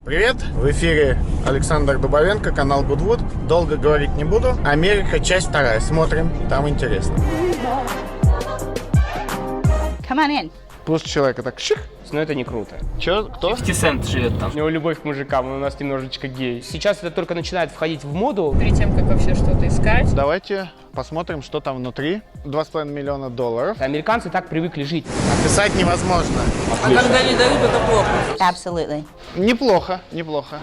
Привет, в эфире Александр Дубовенко, канал Goodwood. Долго говорить не буду. Америка, часть 2. Смотрим, там интересно. Come on in. Просто человека так шик. Но это не круто. Че, кто? 50 Cent живет там. У него любовь к мужикам, он у нас немножечко гей. Сейчас это только начинает входить в моду. Перед тем, как вообще что-то искать. Давайте посмотрим, что там внутри. $2,5 миллиона. Американцы так привыкли жить. Описать невозможно. А когда не дают, это плохо. Absolutely. Неплохо, неплохо.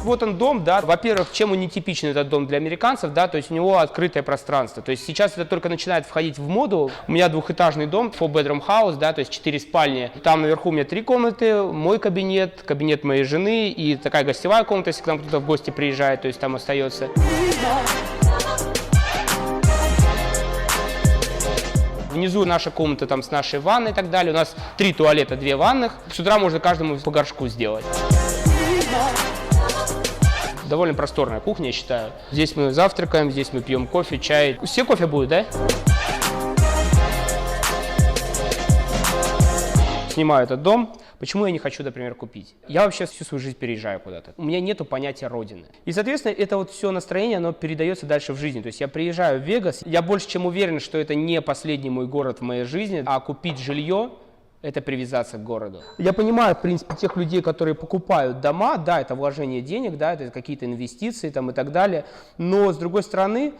Вот он дом, да. Во-первых, чем он нетипичный этот дом для американцев, да, то есть у него открытое пространство. То есть сейчас это только начинает входить в моду. У меня двухэтажный дом, 4-bedroom house, да, то есть 4 спальни. Там наверху у меня 3 комнаты, мой кабинет, кабинет моей жены и такая гостевая комната, если к нам кто-то в гости приезжает, то есть там остается. Внизу наша комната там с нашей ванной и так далее. У нас 3 туалета, 2 ванных. С утра можно каждому по горшку сделать. Довольно просторная кухня, я считаю. Здесь мы завтракаем, здесь мы пьем кофе, чай. Все кофе будет, да? Снимаю этот дом. Почему я не хочу, например, купить? Я вообще всю свою жизнь переезжаю куда-то. У меня нету понятия родины. И, соответственно, это вот все настроение, оно передается дальше в жизни. То есть я приезжаю в Вегас, я больше чем уверен, что это не последний мой город в моей жизни, а купить жилье – это привязаться к городу. Я понимаю, в принципе, тех людей, которые покупают дома, да, это вложение денег, да, это какие-то инвестиции там и так далее, но, с другой стороны,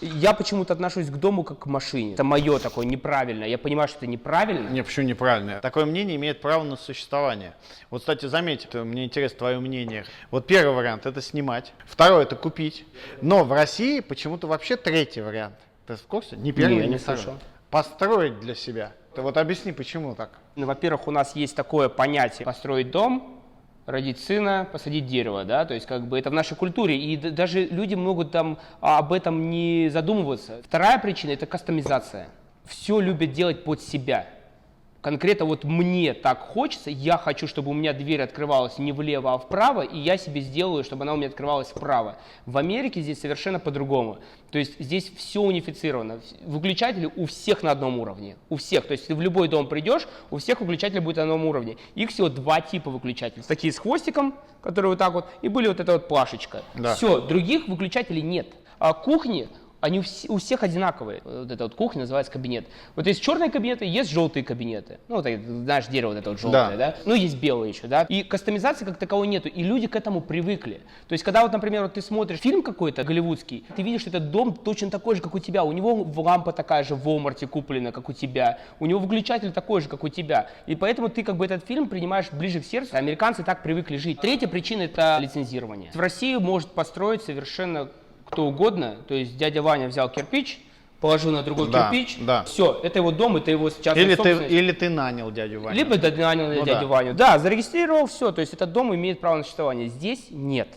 я почему-то отношусь к дому как к машине. Это мое такое неправильное. Я понимаю, что это неправильно. Не, почему неправильно? Такое мнение имеет право на существование. Вот, кстати, заметь, мне интересно твое мнение. Вот первый вариант – это снимать. Второй – это купить. Но в России почему-то вообще третий вариант. Ты в курсе? Не первый, Не, не не второй. слышал. Построить для себя. Ты вот объясни, почему так? Ну, во-первых, у нас есть такое понятие построить дом, родить сына, посадить дерево, да, то есть как бы это в нашей культуре, и даже люди могут там об этом не задумываться. Вторая причина – это кастомизация. Все любят делать под себя. Конкретно вот мне так хочется, я хочу, чтобы у меня дверь открывалась не влево, а вправо, и я себе сделаю, чтобы она у меня открывалась вправо. В Америке здесь совершенно по-другому. То есть здесь все унифицировано. Выключатели у всех на одном уровне. У всех. То есть ты в любой дом придешь, у всех выключатели будут на одном уровне. Их всего 2 типа выключателей. Такие с хвостиком, которые вот так вот, и были вот эта вот плашечка. Да. Все, других выключателей нет. А кухни, они у всех одинаковые. Вот эта вот кухня называется кабинет. Вот есть черные кабинеты, есть желтые кабинеты. Ну, вот, знаешь, дерево вот это вот желтое, да? Ну, есть белые еще, да? И кастомизации как таковой нету, и люди к этому привыкли. То есть, когда вот, например, вот ты смотришь фильм какой-то голливудский, ты видишь, что этот дом точно такой же, как у тебя. У него лампа такая же в Walmart куплена, как у тебя. У него выключатель такой же, как у тебя. И поэтому ты как бы этот фильм принимаешь ближе к сердцу. Американцы так привыкли жить. Третья причина – это лицензирование. В России может построить совершенно кто угодно, то есть дядя Ваня взял кирпич, положил на другой кирпич, все, это его дом, это его частная собственность. Или ты нанял дядю Ваню. Либо ты нанял дядю Ваню. Да, зарегистрировал, все, то есть этот дом имеет право на существование. Здесь нет.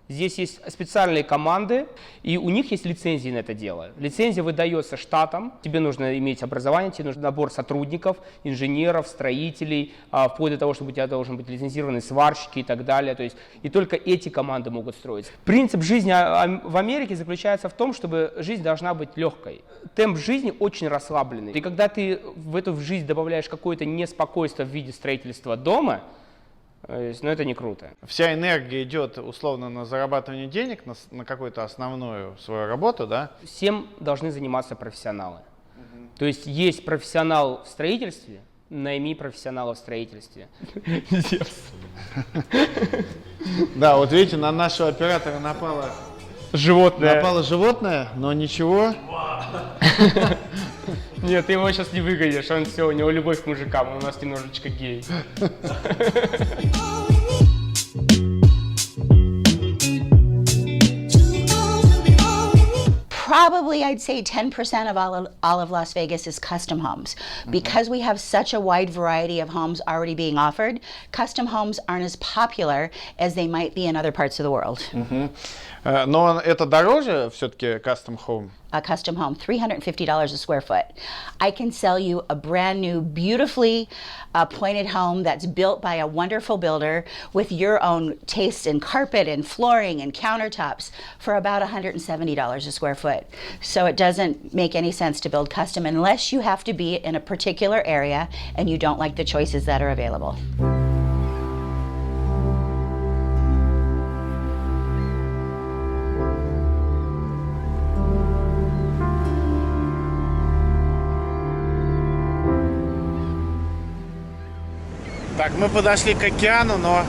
Здесь есть специальные команды, и у них есть лицензии на это дело. Лицензия выдается штатам, тебе нужно иметь образование, тебе нужен набор сотрудников, инженеров, строителей, вплоть до того, чтобы у тебя должны быть лицензированные сварщики и так далее. То есть, и только эти команды могут строить. Принцип жизни в Америке заключается в том, чтобы жизнь должна быть легкой. Темп жизни очень расслабленный. И когда ты в эту жизнь добавляешь какое-то неспокойство в виде строительства дома, но это не круто. Вся энергия идет условно на зарабатывание денег, на какую-то основную свою работу, да? Всем должны заниматься профессионалы. То есть профессионал в строительстве, найми профессионала в строительстве. Да, вот видите, на нашего оператора напало животное, но ничего. Нет, ты его сейчас не выгонишь, он все, у него любовь к мужикам, он у нас немножечко гей. Probably, I'd say 10% of all of Las Vegas is custom homes. Because we have such a wide variety of homes already being offered, custom homes aren't as popular as they might be in other parts of the world. Но это дороже все-таки custom home? A custom home, $350 a square foot. I can sell you a brand new, beautifully appointed home that's built by a wonderful builder with your own taste in carpet and flooring and countertops for about $170 a square foot. So it doesn't make any sense to build custom unless you have to be in a particular area and you don't like the choices that are available. Мы подошли к океану, но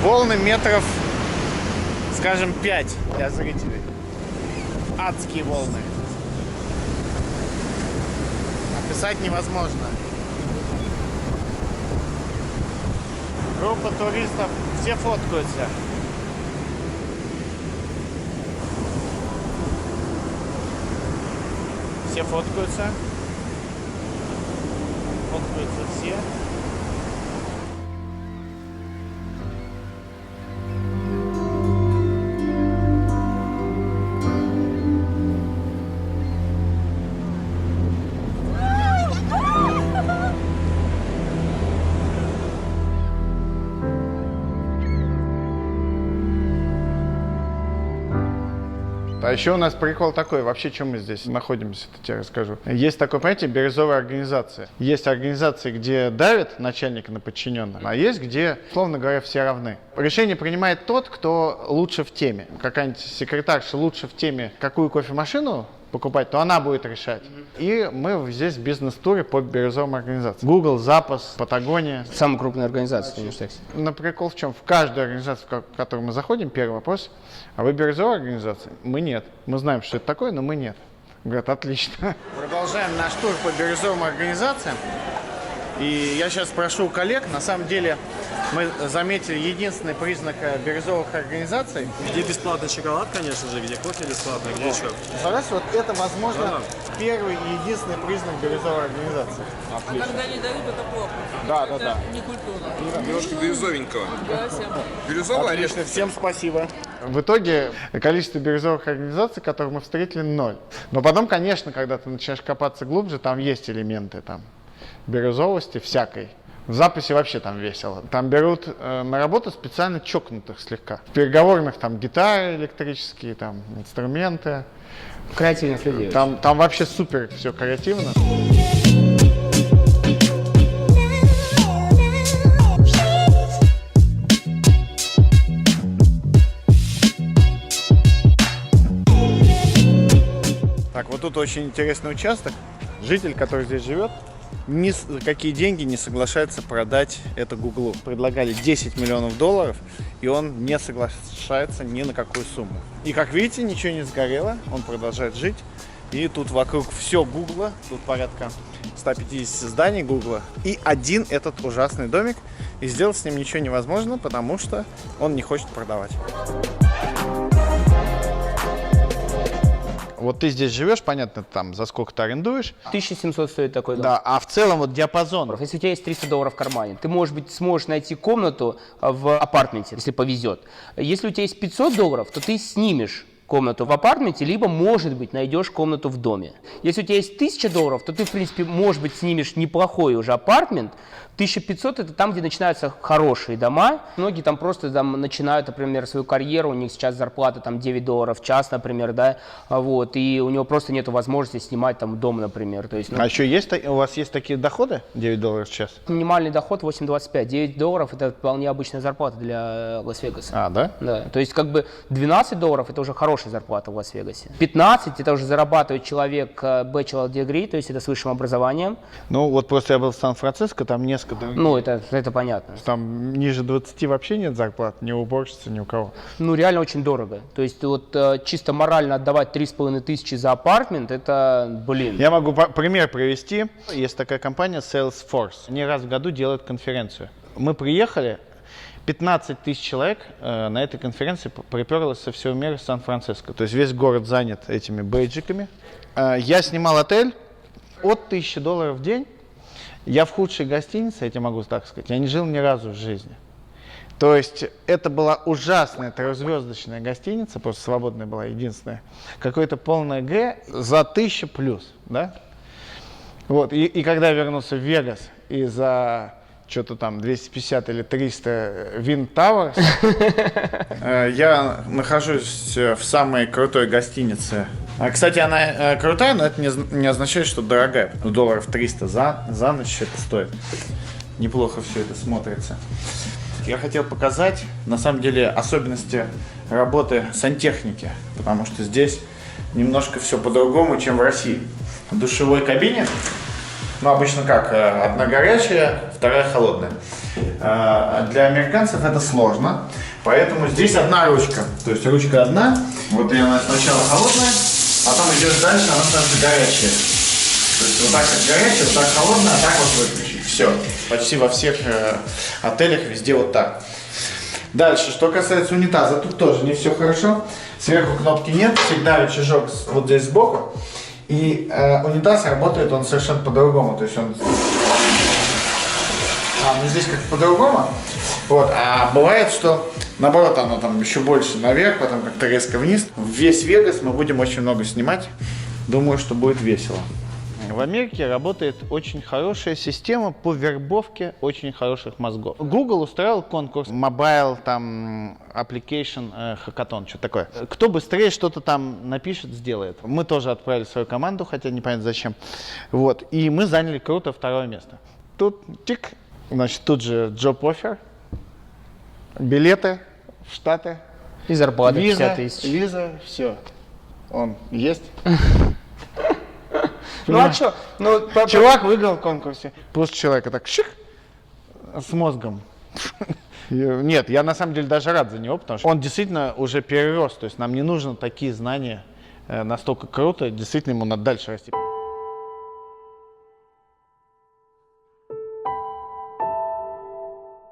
волны метров, скажем, 5 для зрителей. Адские волны. Описать невозможно. Группа туристов, все фоткаются. Все фоткаются. Фоткаются все. А еще у нас прикол такой, вообще, чем мы здесь находимся, это тебе расскажу. Есть такое понятие бирюзовая организация. Есть организации, где давит начальник на подчиненных, а есть, где, условно говоря, все равны. Решение принимает тот, кто лучше в теме. Какая-нибудь секретарша лучше в теме, какую кофемашину покупать, то она будет решать. И мы здесь в бизнес-туре по бирюзовым организациям. Google, Запас, Патагония. Самая крупная организация в Университете. Но прикол в чем? В каждую организацию, в которую мы заходим, первый вопрос: а вы бирюзовая организация? Мы нет. Мы знаем, что это такое, но мы нет. Говорят, отлично. Продолжаем наш тур по бирюзовым организациям. И я сейчас спрошу у коллег, на самом деле мы заметили единственный признак бирюзовых организаций. Где бесплатный шоколад, конечно же, где кофе бесплатный, где еще. Представляешь, вот это, возможно, первый и единственный признак бирюзовой организации. А когда не дают, это плохо. Да, это да, да. не культурно. Немножко бирюзовенького. Да, всем. Бирюзовый орешек. Отлично, всем спасибо. В итоге количество бирюзовых организаций, которые мы встретили, 0. Но потом, конечно, когда ты начинаешь копаться глубже, там есть элементы там бирюзовости всякой. В записи вообще там весело. Там берут на работу специально чокнутых слегка. В переговорных там гитары электрические, там инструменты. Креативных людей. Там вообще супер все креативно. Так, вот тут очень интересный участок. Житель, который здесь живет, ни за какие деньги не соглашается продать это Гуглу. Предлагали $10 миллионов, и он не соглашается ни на какую сумму. И как видите, ничего не сгорело, он продолжает жить. И тут вокруг все Гугла, тут порядка 150 зданий Гугла. И один этот ужасный домик, и сделать с ним ничего невозможно, потому что он не хочет продавать. Вот ты здесь живешь, понятно, там за сколько ты арендуешь. 1700 стоит такой дом. Да, а в целом вот диапазон. Если у тебя есть $300 в кармане, ты, может быть, сможешь найти комнату в апартменте, если повезет. Если у тебя есть $500, то ты снимешь комнату в апартменте, либо, может быть, найдешь комнату в доме. Если у тебя есть $1000, то ты, в принципе, может быть, снимешь неплохой уже апартмент. 1500 – это там, где начинаются хорошие дома. Многие там просто там начинают, например, свою карьеру, у них сейчас зарплата там $9 в час, например, да, вот, и у него просто нет возможности снимать там дом, например. То есть, А еще есть, у вас есть такие доходы, $9 в час? Минимальный доход 8,25. $9 – это вполне обычная зарплата для Лас-Вегаса. А, да? Да, то есть как бы $12 – это уже хорошая зарплата в Лас-Вегасе. 15 – это уже зарабатывает человек bachelor degree, то есть это с высшим образованием. Ну, вот просто я был в Сан-Франциско, там несколько... Ну, это понятно. Там ниже 20 вообще нет зарплат, ни у уборщицы, ни у кого. Ну, реально очень дорого. То есть вот чисто морально отдавать 3500 за апартмент, это, блин. Я могу пример привести. Есть такая компания Salesforce. Они раз в году делают конференцию. Мы приехали, 15 тысяч человек на этой конференции приперлось со всего мира в Сан-Франциско. То есть весь город занят этими бейджиками. Я снимал отель от $1000 в день. Я в худшей гостинице, я тебе могу так сказать, я не жил ни разу в жизни. То есть это была ужасная трехзвездочная гостиница, просто свободная была, единственная. Какое-то полное Г за 1000 плюс, да? Вот, и когда я вернулся в Вегас и за что-то там 250 или 300 Wind Towers, я нахожусь в самой крутой гостинице. Кстати, она крутая, но это не означает, что дорогая. Ну, $300 за ночь это стоит. Неплохо все это смотрится. Я хотел показать, на самом деле, особенности работы сантехники, потому что здесь немножко все по-другому, чем в России. В душевой кабине Ну, обычно как? Одна горячая, вторая холодная. Для американцев это сложно, поэтому здесь одна ручка. То есть ручка одна, вот и она сначала холодная, потом идет дальше, она становится горячая. То есть вот так как горячая, вот так холодная, а так вот выключить. Все. Почти во всех отелях везде вот так. Дальше, что касается унитаза, тут тоже не все хорошо. Сверху кнопки нет, всегда рычажок вот здесь сбоку. И унитаз работает он совершенно по-другому. То есть он... ну здесь как по-другому. Вот. А бывает, что наоборот оно там еще больше наверх, потом как-то резко вниз. Весь Вегас мы будем очень много снимать. Думаю, что будет весело. В Америке работает очень хорошая система по вербовке очень хороших мозгов. Google устроил конкурс Mobile там Application Hackathon, что такое. Кто быстрее что-то там напишет, сделает. Мы тоже отправили свою команду, хотя непонятно зачем. Вот. И мы заняли круто 2-е место. Тут тик, значит, тут же job offer, билеты в Штаты, И зарплата виза, 50 тысяч. виза, все. Он есть. Ну а что? Ну, Чувак выиграл в конкурсе. Просто человека так шик с мозгом. Нет, я на самом деле даже рад за него, потому что он действительно уже перерос. То есть нам не нужны такие знания настолько круто. Действительно, ему надо дальше расти.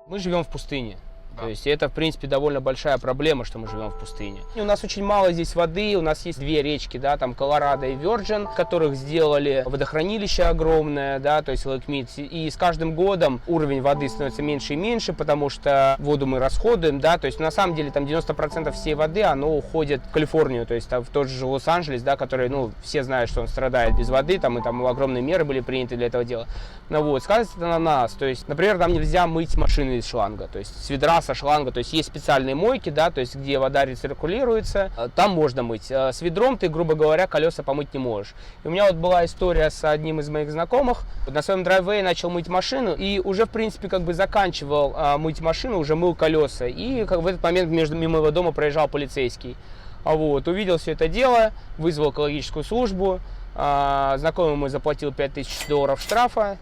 Мы живем в пустыне. То есть это, в принципе, довольно большая проблема, что мы живем в пустыне. У нас очень мало здесь воды, у нас есть 2 речки, да, там Колорадо и Virgin, которых сделали водохранилище огромное, да, то есть Lake Mead. И с каждым годом уровень воды становится меньше и меньше, потому что воду мы расходуем, да, то есть на самом деле там 90% всей воды, оно уходит в Калифорнию, то есть там, в тот же Лос-Анджелес, да, который, ну, все знают, что он страдает без воды, там, и там огромные меры были приняты для этого дела. Ну вот, сказывается это на нас, то есть, например, там нельзя мыть машины из шланга, то есть с ведра, со шланга, то есть есть специальные мойки, да, то есть где вода рециркулируется, там можно мыть. С ведром ты, грубо говоря, колеса помыть не можешь. И у меня вот была история с одним из моих знакомых. На своем драйвее начал мыть машину и уже, в принципе, как бы заканчивал мыть машину, уже мыл колеса. И как в этот момент мимо его дома проезжал полицейский. Вот, увидел все это дело, вызвал экологическую службу. Знакомый мой заплатил $5000 штрафа.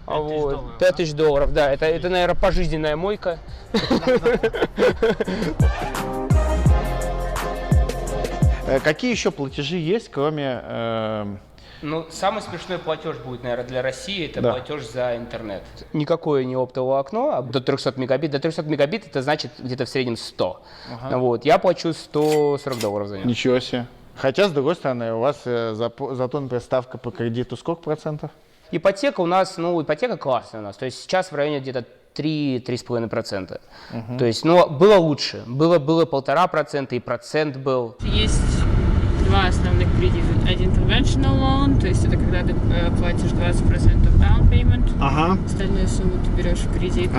Вот. $5000, да, это, наверное, пожизненная мойка. Какие еще платежи есть, кроме... Ну, самый смешной платеж будет, наверное, для России, это Да. платеж за интернет. Никакое не оптовое окно, а до 300 мегабит. До 300 мегабит это значит где-то в среднем 100. Вот, я плачу $140 за него. Ничего себе. Хотя, с другой стороны, у вас зато, например, ставка по кредиту сколько процентов? Ипотека у нас, ну, ипотека классная у нас. То есть сейчас в районе где-то 3-3,5%. То есть, ну, было лучше. Было 1,5%, и процент был. Есть 2 основных кредита. Один conventional loan, то есть это когда ты платишь 20% down payment, остальную сумму ты берешь в кредит.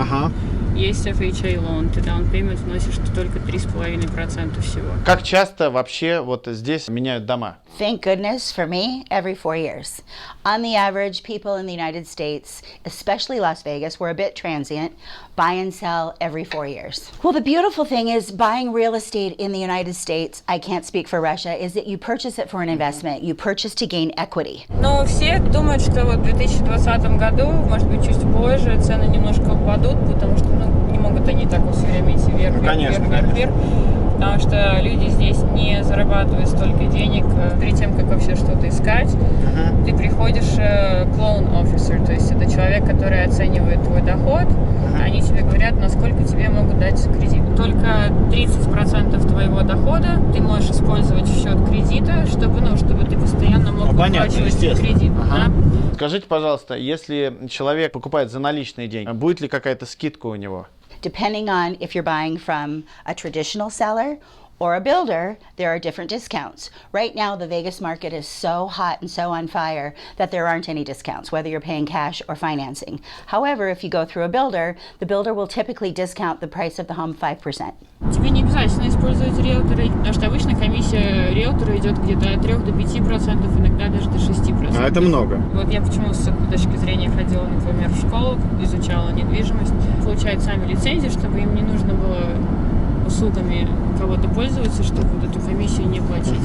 Есть FHA loan, ты down payment вносишь только 3,5% всего. Как часто вообще вот здесь меняют дома? Thank goodness for me, every 4 years. On the average, people in the United States, especially Las Vegas, we're a bit transient, buy and sell every 4 years. Well, the beautiful thing is buying real estate in the United States, I can't speak for Russia, is that you purchase it for an investment. You purchase to gain equity. Но все думают, что вот в 2020 году, может быть, чуть позже цены немножко упадут, потому что не могут они так все время идти вверх, вверх. Потому что люди здесь не зарабатывают столько денег. Перед тем, как вообще что-то искать, ты приходишь к loan officer, то есть это человек, который оценивает твой доход. Они тебе говорят, насколько тебе могут дать кредит. Только 30% твоего дохода ты можешь использовать в счет кредита, чтобы ты постоянно мог выплачивать кредит. Да? Скажите, пожалуйста, если человек покупает за наличные деньги, будет ли какая-то скидка у него? Depending on if you're buying from a traditional seller or a builder, there are different discounts. Right now, the Vegas market is so hot and so on fire that there aren't any discounts, whether you're paying cash or financing. However, if you go through a builder, the builder will typically discount the price of the home 5%. Тебе не обязательно использовать риэлтора, потому что обычно комиссия риэлтора идет где-то от 3 до 5%, иногда даже до 6%. А это много. Вот я почему с этой точки зрения ходила, например, в школу, изучала недвижимость, получают сами лицензии, чтобы им не нужно было услугами кого-то пользоваться, чтобы вот эту комиссию не платить.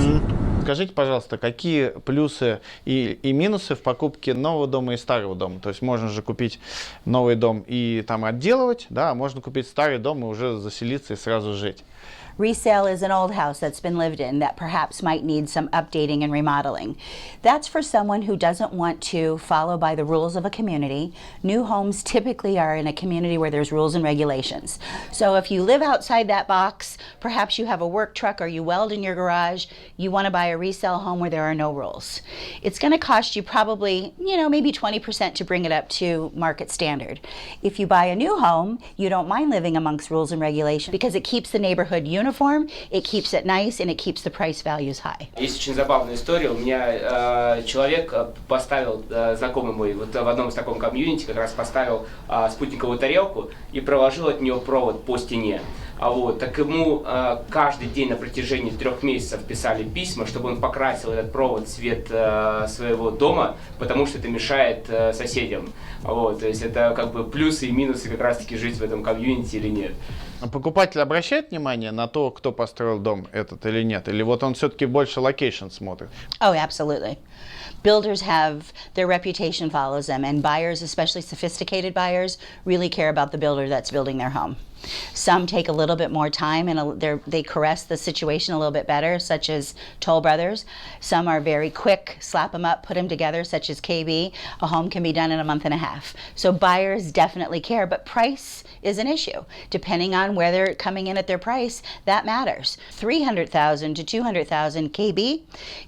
Скажите, пожалуйста, какие плюсы и минусы в покупке нового дома и старого дома? То есть можно же купить новый дом и там отделывать, да, а можно купить старый дом и уже заселиться и сразу жить. Resale is an old house that's been lived in that perhaps might need some updating and remodeling. That's for someone who doesn't want to follow by the rules of a community. New homes typically are in a community where there's rules and regulations. So if you live outside that box, perhaps you have a work truck or you weld in your garage, you want to buy a resale home where there are no rules. It's going to cost you probably, maybe 20% to bring it up to market standard. If you buy a new home, you don't mind living amongst rules and regulations because it keeps the neighborhood uniform, it keeps it nice, and it keeps the price values high. Есть очень забавная история. У меня человек поставил, знакомый мой, вот в одном из таком комьюнити как раз поставил спутниковую тарелку и проложил от нее провод по стене. Так ему каждый день на протяжении 3 месяцев писали письма, чтобы он покрасил этот провод в цвет своего дома, потому что это мешает соседям. То есть это как бы плюсы и минусы как раз-таки жить в этом комьюнити или нет. Покупатель обращает внимание на то, кто построил дом этот или нет? Или вот он все-таки больше локейшн смотрит? Oh, absolutely. Builders have, their reputation follows them, and buyers, especially sophisticated buyers, really care about the builder that's building their home. Some take a little bit more time and they caress the situation a little bit better, such as Toll Brothers. Some are very quick, slap them up, put them together, such as KB. A home can be done in a month and a half. So buyers definitely care, but price is an issue. Depending on where they're coming in at their price, that matters. $300,000 to $200,000 KB.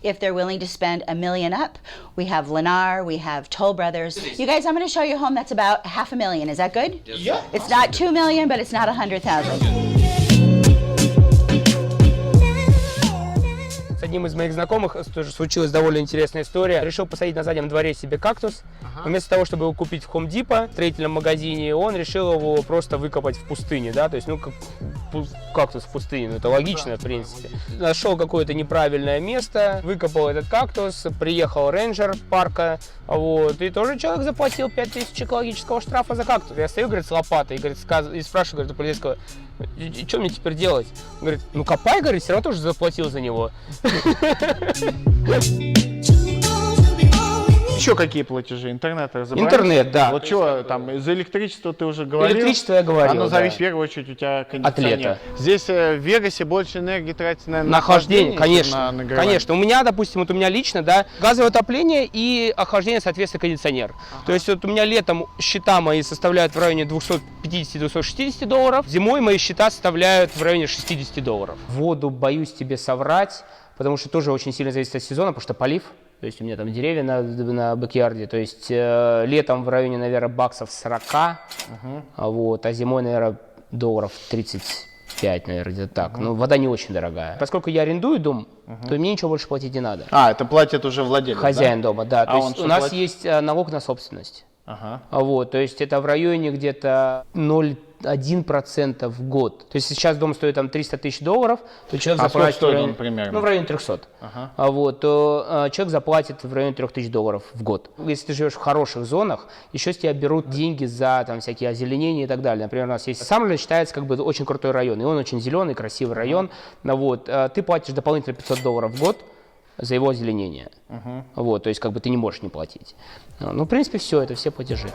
If they're willing to spend $1 million up, we have Lennar, we have Toll Brothers. You guys, I'm going to show you a home that's about $500,000. Is that good? Yeah. It's not $2 million, but it's not $100,000. С одним из моих знакомых тоже случилась довольно интересная история. Решил посадить на заднем дворе себе кактус. Вместо того, чтобы его купить в Home Depot, в строительном магазине, он решил его просто выкопать в пустыне, да, то есть, как кактус в пустыне, это логично, в принципе. Нашел какое-то неправильное место, выкопал этот кактус, приехал рейнджер парка, и тоже человек заплатил 5000 экологического штрафа за кактус. Я стою, говорит, с лопатой, и спрашиваю, говорит, у полицейского, что мне теперь делать? Он говорит, копай, говорит, все равно тоже заплатил за него. Еще какие платежи? Интернет разобрались? Интернет, да. Вот что там, за электричество ты уже говорил? Электричество я говорил, оно зависит, да. в первую очередь, у тебя кондиционер. От лета. Здесь в Вегасе больше энергии тратится, наверное, на охлаждение, чем конечно, на нагревание. конечно. У меня, допустим, у меня лично, да, газовое отопление и охлаждение, соответственно, кондиционер. То есть у меня летом счета мои составляют в районе $250-260. Зимой мои счета составляют в районе $60. Воду боюсь тебе соврать, потому что тоже очень сильно зависит от сезона, потому что полив. То есть у меня там деревья на бэкьярде, то есть летом в районе, наверное, баксов 40, а зимой, наверное, $35, наверное, где-то так. Но вода не очень дорогая. Поскольку я арендую дом, то мне ничего больше платить не надо. Это платит уже владелец, хозяин дома, да. То есть у нас платит? есть налог на собственность. То есть это в районе где-то 0,1% в год. То есть сейчас дом стоит там $300 000, то человек заплатит стоит он примерно? в районе 300. То человек заплатит в районе $3000 в год. Если ты живешь в хороших зонах, еще с тебя берут деньги за там всякие озеленения и так далее. Например, у нас есть Саммерли, считается как бы очень крутой район, и он очень зеленый, красивый район. Ты платишь дополнительно $500 в год за его озеленение. То есть как бы ты не можешь не платить. В принципе, все, это все платежи.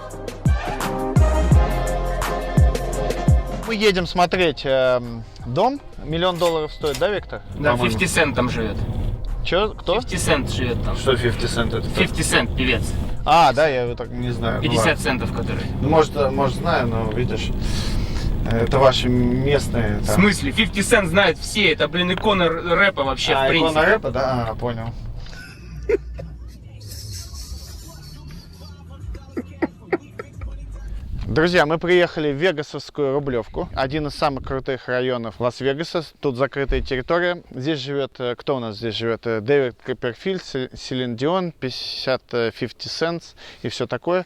Мы едем смотреть дом. $1 миллион стоит, да, Виктор? Да, 50 Cent там живет. Че, кто? 50 Cent живет там. Что 50 Cent это? 50 Cent, певец. Да, я его так не знаю. 50 центов, который. Может, знаю, но видишь, это ваши местные. В смысле? 50 Cent знают все, это, икона рэпа вообще, в принципе. Икона рэпа, да, понял. Друзья, мы приехали в Вегасовскую Рублевку, один из самых крутых районов Лас-Вегаса. Тут закрытая территория. Здесь живет, кто у нас здесь живет? Дэвид Копперфильд, Селин Дион, 50 Cent и все такое.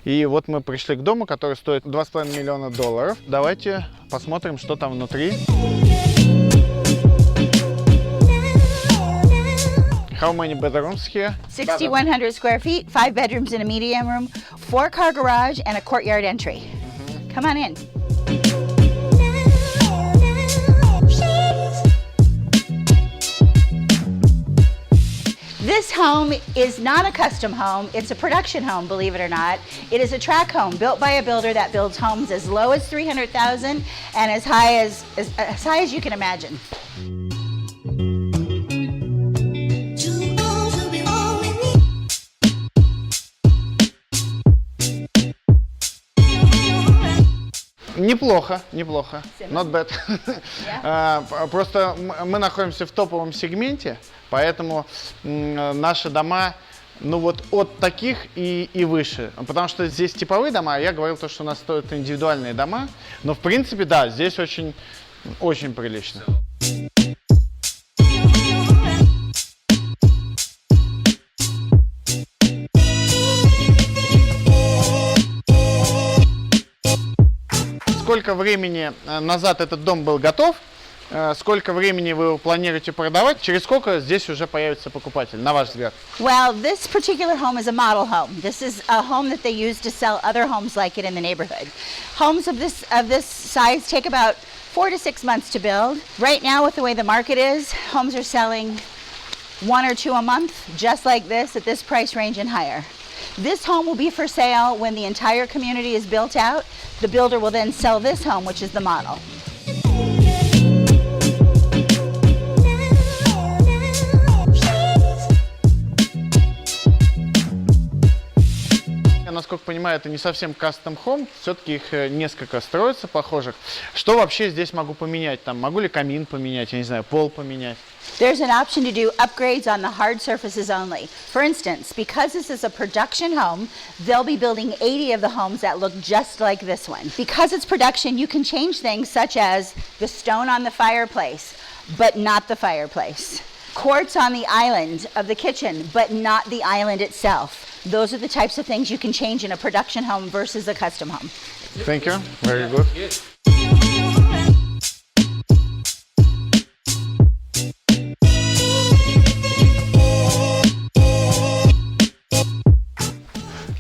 И вот мы пришли к дому, который стоит $2,5 миллиона. Давайте посмотрим, что там внутри. How many bedrooms here? 6,100 square feet, 5 bedrooms and a medium room, 4-car garage, and a courtyard entry. Come on in. This home is not a custom home, it's a production home, believe it or not. It is a track home built by a builder that builds homes as low as $300,000 and as high as you can imagine. Неплохо, неплохо. Not bad. Просто мы находимся в топовом сегменте, поэтому наши дома, ну вот от таких и выше. Потому что здесь типовые дома, а я говорил то, что у нас стоят индивидуальные дома. Но в принципе, да, здесь очень, очень прилично. Сколько времени назад этот дом был готов, сколько времени вы его планируете продавать, через сколько здесь уже появится покупатель, на ваш взгляд? Well, this particular home is a model home. This is a home that they use to sell other homes like it in the neighborhood. Homes of this size take about 4 to 6 months to build. Right now, with the way the market is, homes are selling 1 or 2 a month, just like this, at this price range and higher. This home will be for sale when the entire community is built out. The builder will then sell this home, which is the model. Я, насколько понимаю, это не совсем custom home, все-таки их несколько строится похожих. Что вообще здесь могу поменять? Там, могу ли камин поменять, я не знаю, пол поменять? There's an option to do upgrades on the hard surfaces only. For instance, because this is a production home, they'll be building 80 of the homes that look just like this one. Because it's production, you can change things such as the stone on the fireplace, but not the fireplace. Quartz on the island of the kitchen, but not the island itself. Those are the types of things you can change in a production home versus a custom home. Thank you. Very good.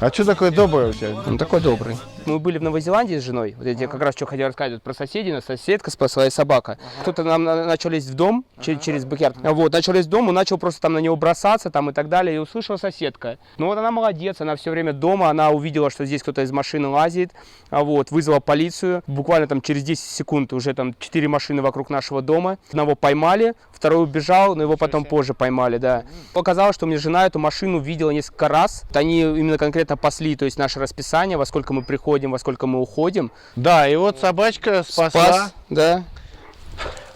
А что такое доброе у тебя? Он такой добрый. Мы были в Новой Зеландии с женой. Вот я тебе как раз что хотел рассказать про соседей. У нас соседка спасла и собака. Кто-то нам начал лезть в дом через бэкьярд. Вот, начал лезть в дом, он начал просто там на него бросаться там и так далее. И услышала соседка. Ну вот она молодец, она все время дома, она увидела, что здесь кто-то из машины лазит. Вот, вызвала полицию. Буквально там через 10 секунд уже там 4 машины вокруг нашего дома. Одного поймали, второй убежал, но его потом позже поймали, да. Оказалось, что у меня жена эту машину видела несколько раз. Они именно конкретно пасли, то есть наше расписание, во сколько мы приходим, во сколько мы уходим. Да, и вот собачка спасла. Спас, да.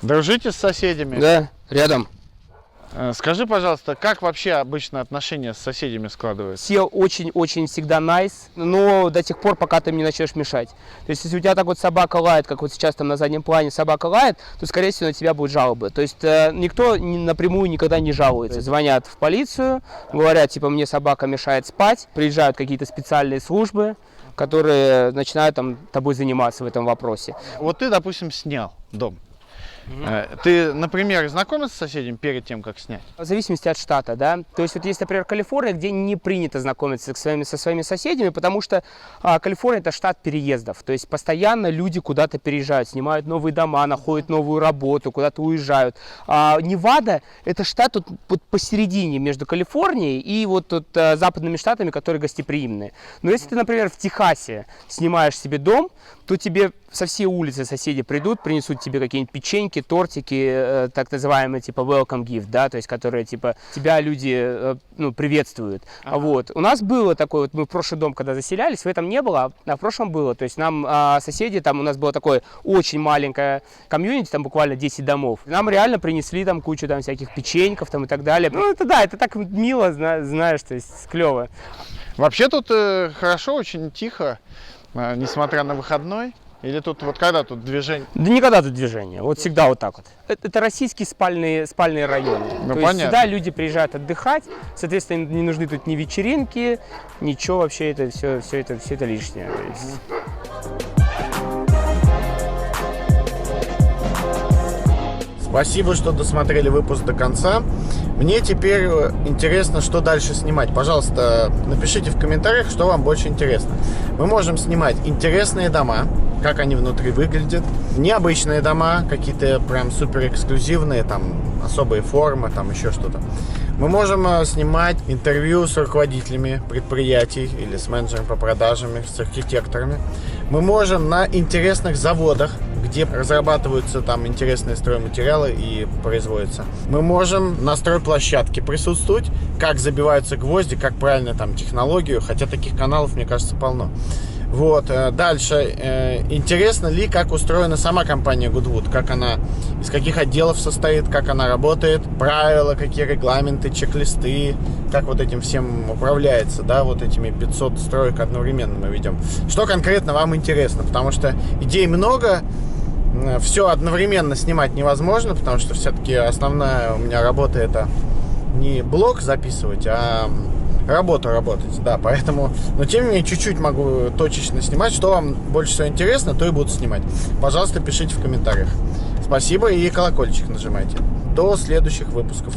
Дружите с соседями? Да, рядом. Скажи, пожалуйста, как вообще обычно отношения с соседями складываются? Все очень-очень всегда nice, но до тех пор, пока ты им не начнешь мешать. То есть, если у тебя так вот собака лает, как вот сейчас там на заднем плане собака лает, то, скорее всего, на тебя будут жалобы. То есть, никто напрямую никогда не жалуется. Звонят в полицию, говорят, типа, мне собака мешает спать, приезжают какие-то специальные службы, которые начинают там тобой заниматься в этом вопросе. Вот ты, допустим, снял дом. Ты, например, знакомился с соседями перед тем, как снять? В зависимости от штата, да. То есть вот есть, например, Калифорния, где не принято знакомиться со своими соседями, потому что Калифорния — это штат переездов. То есть постоянно люди куда-то переезжают, снимают новые дома, находят новую работу, куда-то уезжают. Невада — это штат тут вот посередине между Калифорнией и вот тут западными штатами, которые гостеприимные. Но если ты, например, в Техасе снимаешь себе дом, то тебе со всей улицы соседи придут, принесут тебе какие-нибудь печеньки, тортики, так называемые, типа welcome gift, да, то есть которые, типа, тебя люди, приветствуют. Вот. У нас было такое, вот мы в прошлый дом, когда заселялись, в этом не было, а в прошлом было. То есть нам соседи, там у нас было такое очень маленькое комьюнити, там буквально 10 домов. Нам реально принесли там кучу там всяких печеньков там и так далее. Ну, это да, это так мило, знаешь, то есть клево. Вообще тут хорошо, очень тихо, несмотря на выходной. Или тут вот когда тут движение? Да никогда тут движение, вот всегда вот так вот. Это российские спальные районы. Ну, то есть сюда люди приезжают отдыхать, соответственно, не нужны тут ни вечеринки, ничего вообще, это все это лишнее. То есть. Спасибо, что досмотрели выпуск до конца. Мне теперь интересно, что дальше снимать. Пожалуйста, напишите в комментариях, что вам больше интересно. Мы можем снимать интересные дома, как они внутри выглядят. Необычные дома, какие-то прям супер эксклюзивные, там особые формы, там еще что-то. Мы можем снимать интервью с руководителями предприятий или с менеджерами по продажам, с архитекторами. Мы можем на интересных заводах, где разрабатываются там интересные стройматериалы и производятся. Мы можем на стройплощадке присутствовать, как забиваются гвозди, как правильно там технологию, хотя таких каналов, мне кажется, полно. Вот, дальше. Интересно ли, как устроена сама компания Goodwood, как она, из каких отделов состоит, как она работает, правила, какие регламенты, чек-листы, как вот этим всем управляется, да, вот этими 500 строек одновременно мы ведем. Что конкретно вам интересно, потому что идей много, все одновременно снимать невозможно, потому что все-таки основная у меня работа — это не блог записывать, а работу работать, да, поэтому, но тем не менее, чуть-чуть могу точечно снимать. Что вам больше всего интересно, то и буду снимать. Пожалуйста, пишите в комментариях. Спасибо и колокольчик нажимайте. До следующих выпусков.